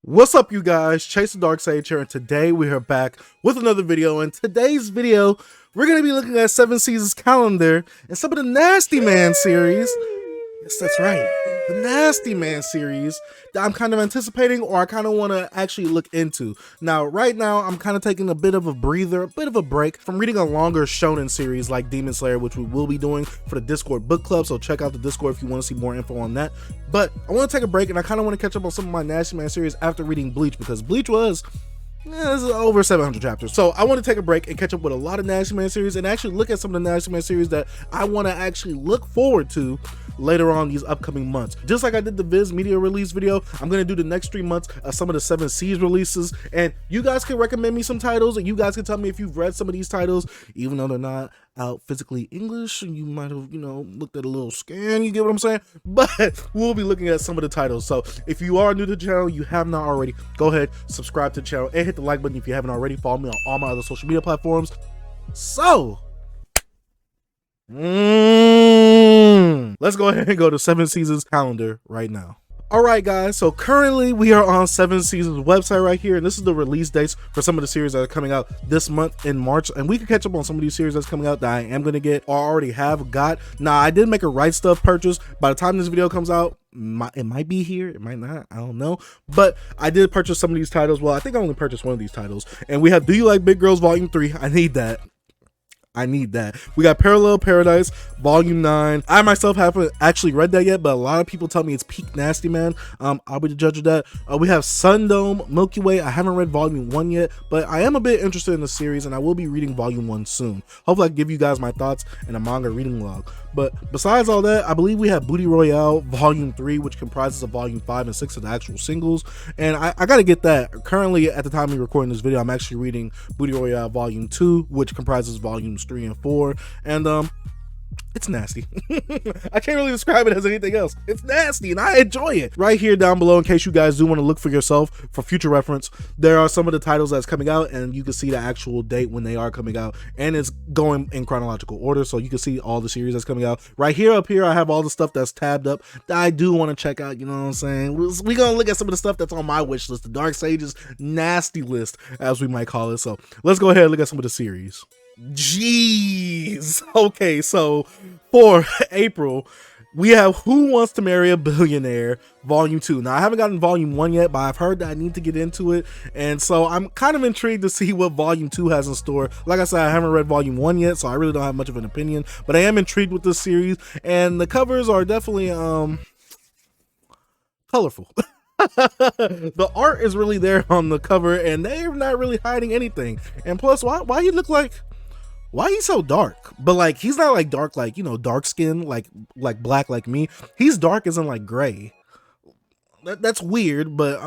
What's up, you guys? Chase the Dark Sage here, and today we are back with another video. In today's video, we're going to be looking at Seven Seas calendar and some of the Nasty Man series. Yes, that's right. The Nasty Man series that I'm kind of anticipating, or I kind of want to actually look into. Now, right now, I'm kind of taking a bit of a breather, a bit of a break from reading a longer shonen series like Demon Slayer, which we will be doing for the Discord book club. So check out the Discord if you want to see more info on that. But I want to take a break, and I kind of want to catch up on some of my Nasty Man series after reading Bleach, because Bleach was... this is over 700 chapters. So I want to take a break and catch up with a lot of Nasty Man series and actually look at some of the Nasty Man series that I want to actually look forward to later on these upcoming months. Just like I did the Viz media release video, I'm going to do the next 3 months of some of the Seven Seas releases, and you guys can recommend me some titles, and you guys can tell me if you've read some of these titles, even though they're not out physically English, and you might have, looked at a little scan, you get what I'm saying? But we'll be looking at some of the titles. So if you are new to the channel, you have not already, go ahead, subscribe to the channel, and hit the like button if you haven't already. Follow me on all my other social media platforms. So let's go ahead and go to Seven Seas calendar right now. Alright guys, so currently we are on Seven Seas website right here, and this is the release dates for some of the series that are coming out this month in March, and we can catch up on some of these series that's coming out that I am going to get or already have got. Now, I did make a Right Stuff purchase. By the time this video comes out, it might be here, it might not, I don't know, but I did purchase some of these titles. Well, I think I only purchased one of these titles, and we have Do You Like Big Girls Volume 3. I need that. We got Parallel Paradise Volume 9. I myself haven't actually read that yet, but a lot of people tell me it's peak Nasty Man. I'll be the judge of that. We have Sundome Milky Way. I haven't read Volume 1 yet, but I am a bit interested in the series, and I will be reading Volume 1 soon. Hopefully I can give you guys my thoughts in a manga reading log. But besides all that, I believe we have Booty Royale Volume 3, which comprises of Volume 5 and 6 of the actual singles, and I gotta get that. Currently, at the time of recording this video, I'm actually reading Booty Royale Volume 2, which comprises Volumes 3 and 4, and it's nasty. I can't really describe it as anything else. It's nasty, and I enjoy it. Right here down below, in case you guys do want to look for yourself for future reference, there are some of the titles that's coming out, and you can see the actual date when they are coming out, and it's going in chronological order, so you can see all the series that's coming out. Right here, up here, I have all the stuff that's tabbed up that I do want to check out, you know what I'm saying? We're gonna look at some of the stuff that's on my wish list, the Dark Sage's nasty list, as we might call it. So let's go ahead and look at some of the series. Jeez. Okay, so for April, we have Who Wants to Marry a Billionaire Volume 2. Now, I haven't gotten Volume 1 yet, but I've heard that I need to get into it, and so I'm kind of intrigued to see what Volume 2 has in store. Like I said, I haven't read Volume 1 yet, so I really don't have much of an opinion, but I am intrigued with this series, and the covers are definitely colorful. The art is really there on the cover, and they're not really hiding anything. And plus, why you look like... why he's so dark? But like, he's not like dark, like, dark skin, like black like me. He's dark as in like gray. That's weird, but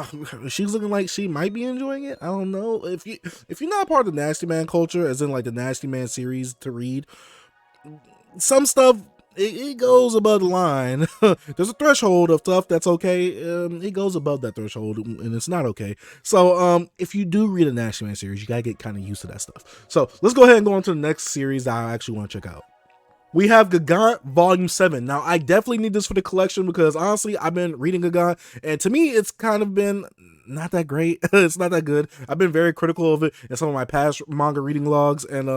she's looking like she might be enjoying it. I don't know. If you're not part of the Nasty Man culture, as in like the Nasty Man series to read, some stuff, it goes above the line. There's a threshold of stuff that's okay. It goes above that threshold, and it's not okay. So if you do read a Nasty Man series, you gotta get kind of used to that stuff. So let's go ahead and go on to the next series that I actually want to check out. We have Gaga Volume 7. Now, I definitely need this for the collection because honestly, I've been reading Gaga, and to me, it's kind of been not that great. It's not that good. I've been very critical of it in some of my past manga reading logs, and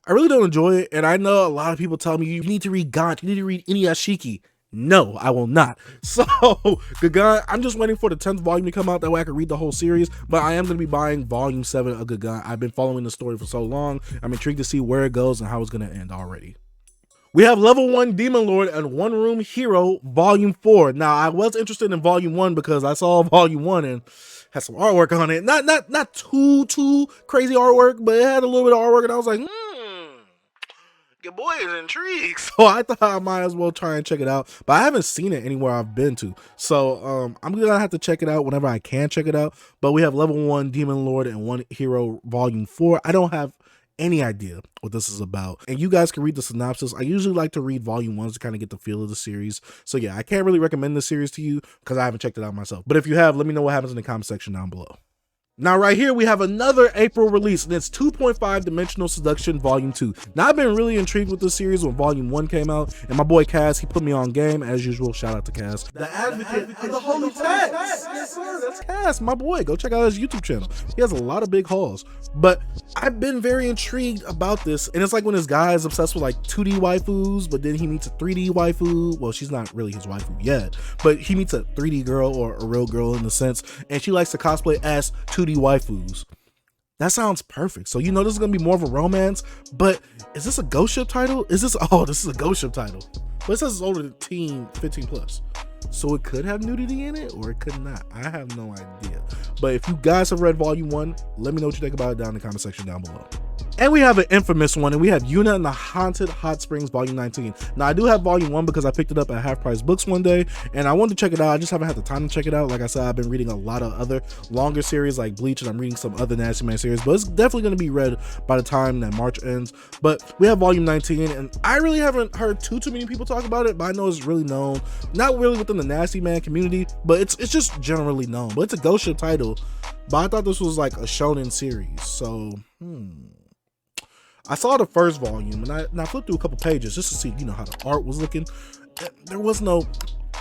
I really don't enjoy it, and I know a lot of people tell me you need to read Gant, you need to read Inuyashiki. No, I will not. So, Gaga, I'm just waiting for the 10th volume to come out, that way I can read the whole series, but I am going to be buying Volume 7 of Gaga. I've been following the story for so long, I'm intrigued to see where it goes and how it's going to end already. We have Level 1 Demon Lord and One Room Hero Volume 4. Now, I was interested in Volume 1 because I saw Volume 1 and had some artwork on it. Not too crazy artwork, but it had a little bit of artwork, and I was like, your boy is intrigued. So I thought I might as well try and check it out, but I haven't seen it anywhere I've been to. So I'm gonna have to check it out whenever I can check it out. But we have Level 1 Demon Lord and One Hero Volume 4. I don't have any idea what this is about, and you guys can read the synopsis. I usually like to read Volume 1s to kind of get the feel of the series. So yeah, I can't really recommend this series to you because I haven't checked it out myself. But if you have, let me know what happens in the comment section down below. Now right here we have another April release, and it's 2.5 Dimensional Seduction Volume 2. Now I've been really intrigued with this series when Volume 1 came out, and my boy Cass, he put me on game as usual. Shout out to Cass. The advocate of the holy text. Yes sir, that's Cass, my boy. Go check out his YouTube channel. He has a lot of big hauls. But I've been very intrigued about this, and it's like when this guy is obsessed with like 2D waifus, but then he meets a 3D waifu. Well, she's not really his waifu yet, but he meets a 3D girl, or a real girl in the sense, and she likes to cosplay as 2D waifus. That sounds perfect. So you know this is gonna be more of a romance, but is this a ghost ship title? Is this, oh, this is a ghost ship title. But it says it's older than teen 15 plus. So it could have nudity in it, or it could not. I have no idea. But if you guys have read Volume 1, let me know what you think about it down in the comment section down below. And we have an infamous one, and we have Yuna and the Haunted Hot Springs Volume 19. Now I do have Volume 1 because I picked it up at Half Price Books one day, and I wanted to check it out. I just haven't had the time to check it out. Like I said, I've been reading a lot of other longer series like Bleach, and I'm reading some other Nasty Man series, but it's definitely going to be read by the time that March ends. But we have Volume 19, and I really haven't heard too many people talk about it, but I know it's really known. Not really within the Nasty Man community, but it's just generally known. But it's a ghost ship title, but I thought this was like a shonen series, so I saw the first volume, and I flipped through a couple pages just to see, you know, how the art was looking. There was no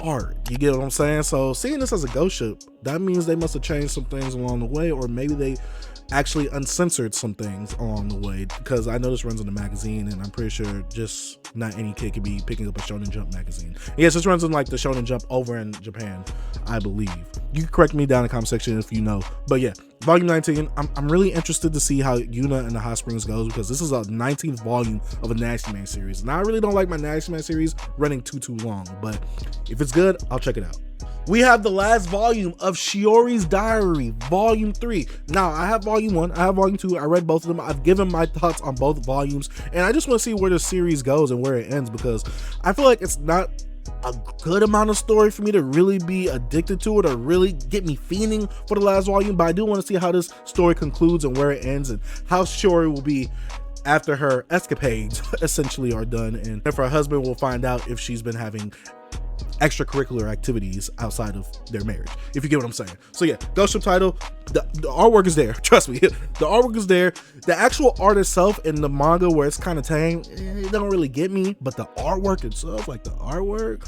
art, you get what I'm saying? So seeing this as a ghost ship, that means they must have changed some things along the way, or maybe they actually uncensored some things along the way, because I know this runs in the magazine, and I'm pretty sure just not any kid could be picking up a Shonen Jump magazine. Yes, this runs in like the Shonen Jump over in Japan, I believe. You can correct me down in the comment section if you know. But yeah, Volume 19, I'm really interested to see how Yuna and the Hot Springs goes, because this is a 19th volume of a Nasty Man series, and I really don't like my Nasty Man series running too long, but if it's good, I'll check it out. We have the last volume of Shioris Diary, Volume 3. Now, I have Volume 1, I have Volume 2, I read both of them. I've given my thoughts on both volumes, and I just want to see where the series goes and where it ends, because I feel like it's not a good amount of story for me to really be addicted to it or really get me fiending for the last volume, but I do want to see how this story concludes and where it ends, and how Shiori will be after her escapades essentially are done, and if her husband will find out if she's been having extracurricular activities outside of their marriage, if you get what I'm saying. So yeah, ghost ship title, the artwork is there, trust me, the artwork is there. The actual art itself in the manga, where it's kind of tame, it don't really get me, but the artwork itself, like the artwork,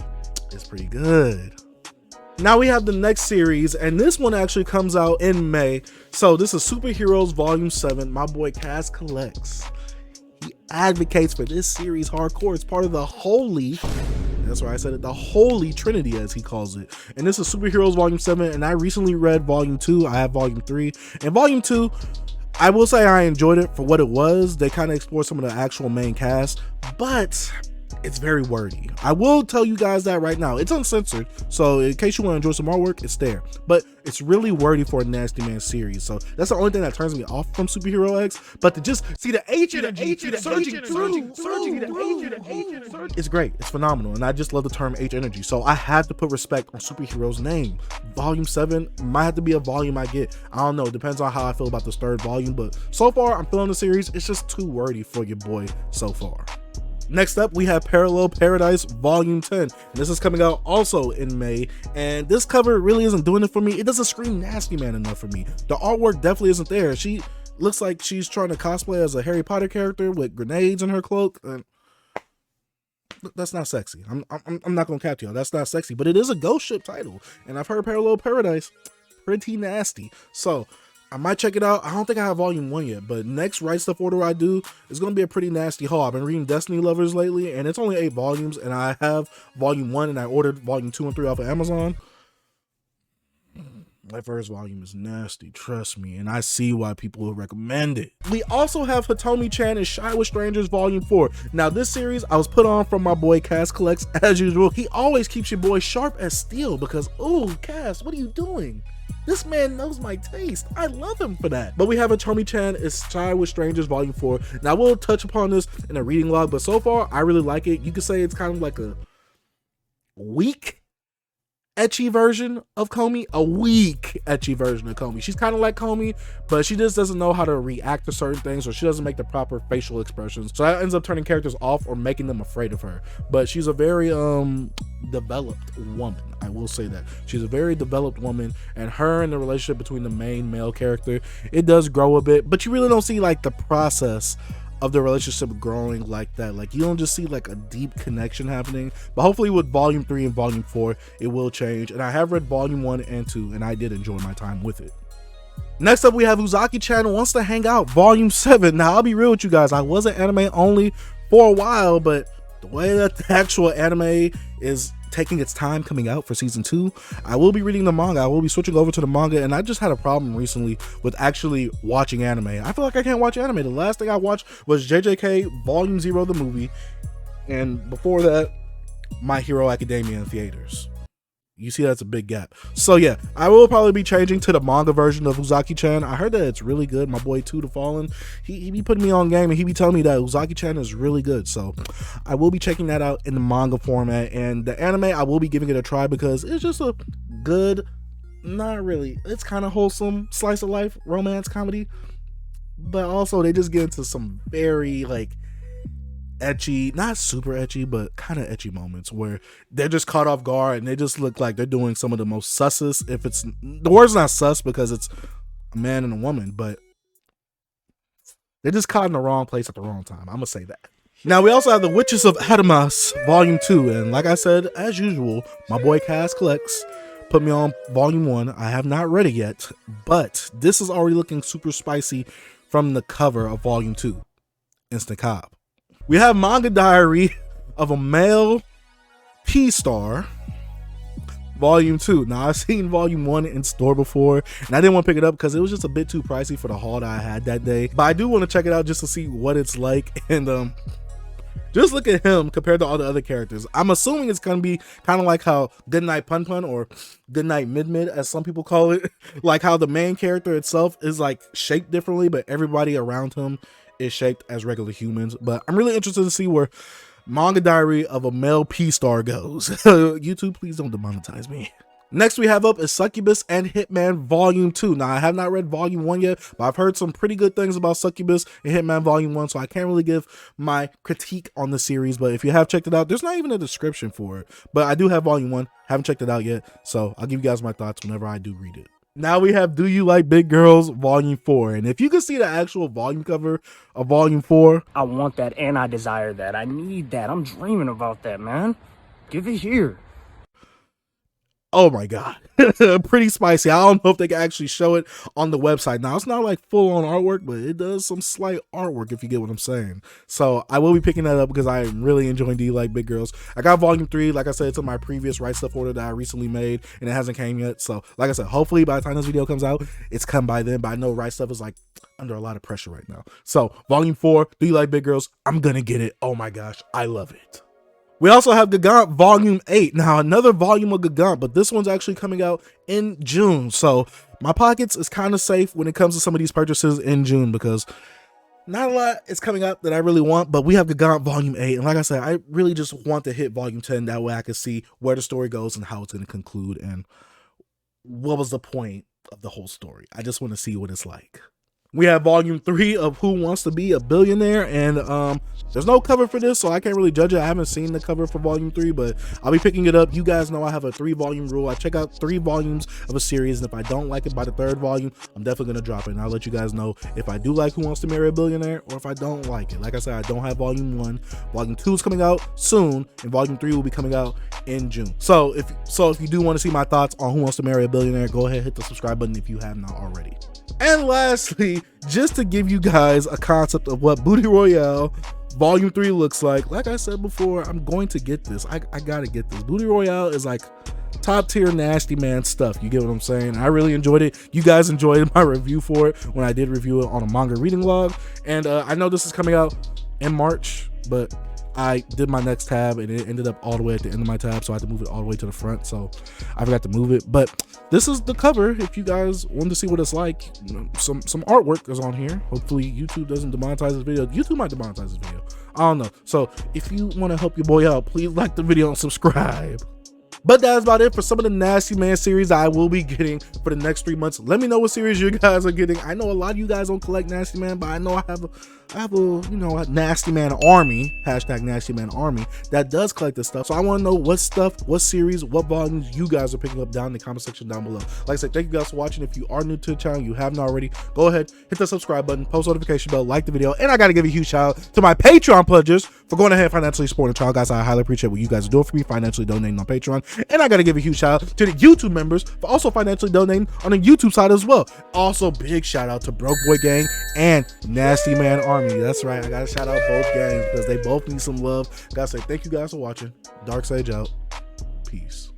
is pretty good. Now we have the next series, and this one actually comes out in May. So this is Superheroes Volume 7. My boy Cass collects. He advocates for this series hardcore. It's part of the holy, that's why I said it, the holy trinity as he calls it. And this is Superheroes Volume 7, and I recently read Volume 2. I have Volume 3. And Volume 2, I will say I enjoyed it for what it was. They kind of explored some of the actual main cast, but it's very wordy. I will tell you guys that right now. It's uncensored, so in case you want to enjoy some artwork, it's there. But it's really wordy for a Nasty Man series, so that's the only thing that turns me off from Superhero X. But to just see the H energy surging, it's great. It's phenomenal, and I just love the term H energy. So I have to put respect on Superhero's name. Volume 7 might have to be a volume I get. I don't know. Depends on how I feel about this third volume. But so far, I'm feeling the series. It's just too wordy for your boy so far. Next up, we have Parallel Paradise Volume 10. This is coming out also in May, and this cover really isn't doing it for me. It doesn't scream Nasty Man enough for me. The artwork definitely isn't there. She looks like she's trying to cosplay as a Harry Potter character with grenades in her cloak, and that's not sexy. I'm not gonna cap to y'all, that's not sexy, but it is a ghost ship title, and I've heard Parallel Paradise pretty nasty, so I might check it out. I don't think I have Volume 1 yet, but next Right Stuff order I do is going to be a pretty nasty haul. I've been reading Destiny Lovers lately, and it's only 8 volumes, and I have Volume 1, and I ordered Volume 2 and 3 off of Amazon. That first volume is nasty, trust me, and I see why people will recommend it. We also have Hitomi-chan and Shy with Strangers Volume 4. Now this series I was put on from my boy Cass Collects as usual. He always keeps your boy sharp as steel because, ooh, Cass, what are you doing? This man knows my taste. I love him for that. But we have Hitomi-chan is Shy with Strangers Volume 4. Now we'll touch upon this in a reading log, but so far I really like it. You could say it's kind of like a weak ecchi version of Komi, a weak ecchi version of Komi. She's kind of like Komi, but she just doesn't know how to react to certain things, or she doesn't make the proper facial expressions. So that ends up turning characters off or making them afraid of her. But she's a very developed woman. I will say that. She's a very developed woman, and her and the relationship between the main male character, it does grow a bit, but you really don't see like the process of the relationship growing like that. Like, you don't just see like a deep connection happening, but hopefully with volume 3 and volume 4 it will change. And I have read volume 1 and 2 and I did enjoy my time with it. Next up we have Uzakichan Wants to Hang Out volume 7. Now I'll be real with you guys, I was an anime only for a while, but the way that the actual anime is taking its time coming out for season 2, I will be reading the manga. I will be switching over to the manga, and I just had a problem recently with actually watching anime. I feel like I can't watch anime. The last thing I watched was JJK Volume 0, the movie, and before that, My Hero Academia in theaters. You see, that's a big gap. So yeah, I will probably be changing to the manga version of Uzaki-chan. I heard that it's really good. My boy Two the Fallen, he be putting me on game, and he be telling me that Uzaki-chan is really good. So I will be checking that out in the manga format. And the anime, I will be giving it a try because it's just a good, not really, it's kind of wholesome slice of life romance comedy. But also they just get into some very like ecchi, not super ecchi, but kind of ecchi moments where they're just caught off guard and they just look like they're doing some of the most sussest, if it's, the word's not sus because it's a man and a woman, but they're just caught in the wrong place at the wrong time. I'm gonna say that. Now we also have the Witches of Adamas volume 2, and like I said, as usual, my boy Kaz Collects put me on volume 1. I have not read it yet, but this is already looking super spicy from the cover of volume 2. Instant Cobb. We have Manga Diary of a Male P-Star, volume 2. Now I've seen volume 1 in store before, and I didn't want to pick it up because it was just a bit too pricey for the haul that I had that day. But I do want to check it out just to see what it's like, and just look at him compared to all the other characters. I'm assuming it's gonna be kind of like how Goodnight Pun Pun, or Goodnight Mid Mid as some people call it, like how the main character itself is like shaped differently, but everybody around him is shaped as regular humans. But I'm really interested to see where Manga Diary of a Male P-Star goes. YouTube, please don't demonetize me. Next we have up is Succubus and Hitman volume 2. Now I have not read volume 1 yet, but I've heard some pretty good things about Succubus and Hitman volume 1, so I can't really give my critique on the series. But if you have checked it out, there's not even a description for it, but I do have volume 1, haven't checked it out yet, so I'll give you guys my thoughts whenever I do read it. Now we have Do You Like Big Girls volume 4, and if you can see the actual volume cover of volume 4, I want that and I desire that. I need that. I'm dreaming about that, man. Give it here. oh my god, pretty spicy. I don't know if they can actually show it on the website. Now it's not like full on artwork, but it does some slight artwork, if you get what I'm saying. So I will be picking that up because I am really enjoying Do You Like Big Girls. I got volume 3, like I said, it's in my previous Right Stuff order that I recently made, and it hasn't came yet. So like I said, hopefully by the time this video comes out, it's come by then. But I know Right Stuff is like under a lot of pressure right now. So volume 4, Do You Like Big Girls? I'm gonna get it. Oh my gosh, I love it. We also have Gigant Volume 8. Now, another volume of Gigant, but this one's actually coming out in June. So my pockets is kind of safe when it comes to some of these purchases in June because not a lot is coming out that I really want, but we have Gigant Volume 8. And like I said, I really just want to hit Volume 10. That way I can see where the story goes and how it's going to conclude and what was the point of the whole story. I just want to see what it's like. We have volume 3 of Who Wants to Be a Billionaire, and there's no cover for this, so I can't really judge it. I haven't seen the cover for volume 3, but I'll be picking it up. You guys know I have a 3-volume rule. I check out 3 volumes of a series, and if I don't like it by the 3rd volume, I'm definitely going to drop it, and I'll let you guys know if I do like Who Wants to Marry a Billionaire or if I don't like it. Like I said, I don't have volume 1. Volume 2 is coming out soon, and volume 3 will be coming out in June. So if you do want to see my thoughts on Who Wants to Marry a Billionaire, go ahead, hit the subscribe button if you have not already. And lastly, just to give you guys a concept of what Booty Royale Volume 3 looks like I said before, I'm going to get this. I gotta get this. Booty Royale is like top tier nasty man stuff. You get what I'm saying? I really enjoyed it. You guys enjoyed my review for it when I did review it on a manga reading log. And I know this is coming out in March, but I did my next tab and it ended up all the way at the end of my tab, so I had to move it all the way to the front, so I forgot to move it. But this is the cover if you guys want to see what it's like. Some artwork is on here. Hopefully YouTube doesn't demonetize this video. YouTube might demonetize this video, I don't know. So if you want to help your boy out, please like the video and subscribe. But that's about it for some of the Nasty Man series I will be getting for the next 3 months. Let me know what series you guys are getting. I know a lot of you guys don't collect Nasty Man, but I know I have a a Nasty Man army, hashtag Nasty Man army, that does collect this stuff. So I want to know what stuff, what series, what volumes you guys are picking up down in the comment section down below. Like I said, thank you guys for watching. If you are new to the channel, you haven't already, go ahead, hit the subscribe button, post notification bell, like the video, and I got to give a huge shout out to my Patreon pledgers for going ahead and financially supporting the channel, guys. I highly appreciate what you guys are doing for me, financially donating on Patreon. And I got to give a huge shout out to the YouTube members for also financially donating on the YouTube side as well. Also, big shout out to Broke Boy Gang and Nasty Man Army. That's right, I got to shout out both gangs because they both need some love. Gotta say thank you guys for watching. Dark Sage out. Peace.